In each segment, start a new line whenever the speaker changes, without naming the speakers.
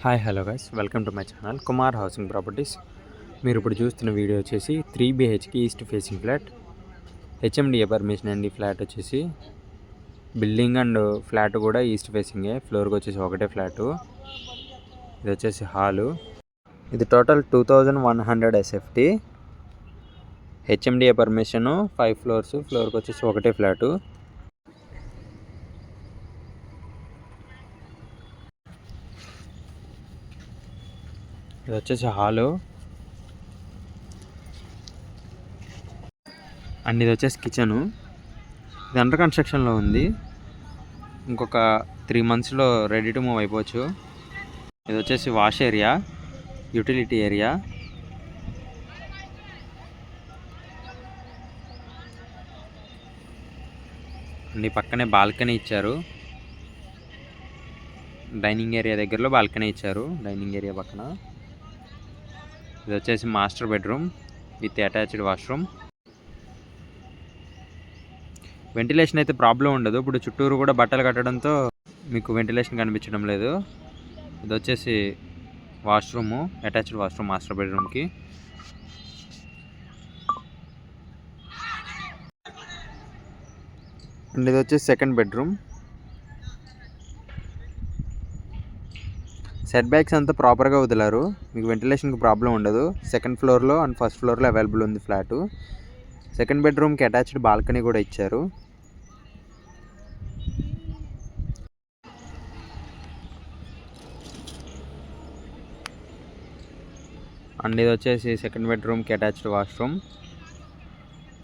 Hi hello guys, welcome to my channel Kumar housing properties. మీరు ఇప్పుడు చూస్తున్న వీడియో వచ్చేసి 3 BHK east facing flat, HMDA permission అండి. Flat వచ్చేసి బిల్డింగ్ అండ్ ఫ్లాట్ కూడా ఈస్ట్ ఫేసింగే. ఫ్లోర్కి వచ్చేసి ఒకటే ఫ్లాటు. ఇది వచ్చేసి హాలు. ఇది total 2100 SFT. HMDA permission, 5 floors. ఫ్లోర్కి వచ్చేసి ఒకటే ఫ్లాటు. ఇది వచ్చేసి హాలు అండ్ ఇది వచ్చేసి కిచెను. ఇది అండర్ కన్స్ట్రక్షన్లో ఉంది. ఇంకొక 3 monthsలో రెడీ టు మూవ్ అయిపోవచ్చు. ఇది వచ్చేసి wash area, utility area. And పక్కనే బాల్కనీ ఇచ్చారు. డైనింగ్ ఏరియా దగ్గరలో బాల్కనీ ఇచ్చారు, డైనింగ్ ఏరియా పక్కన. ఇది వచ్చేసి master bedroom with attached washroom. Ventilation అయితే ప్రాబ్లం ఉండదు. ఇప్పుడు చుట్టూరు కూడా బట్టలు కట్టడంతో మీకు వెంటిలేషన్ కనిపించడం లేదు. ఇది వచ్చేసి వాష్రూము, అటాచ్డ్ వాష్రూమ్ మాస్టర్ బెడ్రూమ్కి. అండ్ ఇది వచ్చేసి సెకండ్ బెడ్రూమ్. సెట్ బ్యాక్స్ అంతా ప్రాపర్గా వదిలారు, మీకు వెంటిలేషన్కి ప్రాబ్లం ఉండదు. సెకండ్ ఫ్లోర్లో అండ్ ఫస్ట్ ఫ్లోర్లో అవైలబుల్ ఉంది ఫ్లాటు. సెకండ్ బెడ్రూమ్కి అటాచ్డ్ బాల్కనీ కూడా ఇచ్చారు. అండ్ ఇది వచ్చేసి సెకండ్ బెడ్రూమ్కి attached washroom.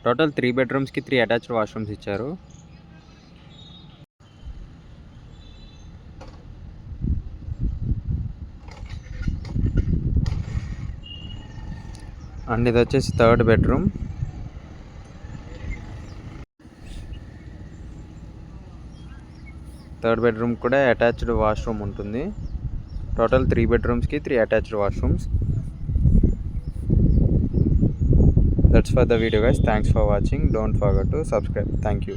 Total 3 bedrooms-కి 3 attached washrooms ఇచ్చారు. అండ్ ఇది వచ్చేసి థర్డ్ బెడ్రూమ్. థర్డ్ బెడ్రూమ్ కూడా అటాచ్డ్ వాష్రూమ్ ఉంటుంది. Total 3 bedrooms-కి 3 attached washrooms. That's for the video guys. Thanks for watching. Don't forget to subscribe. Thank you.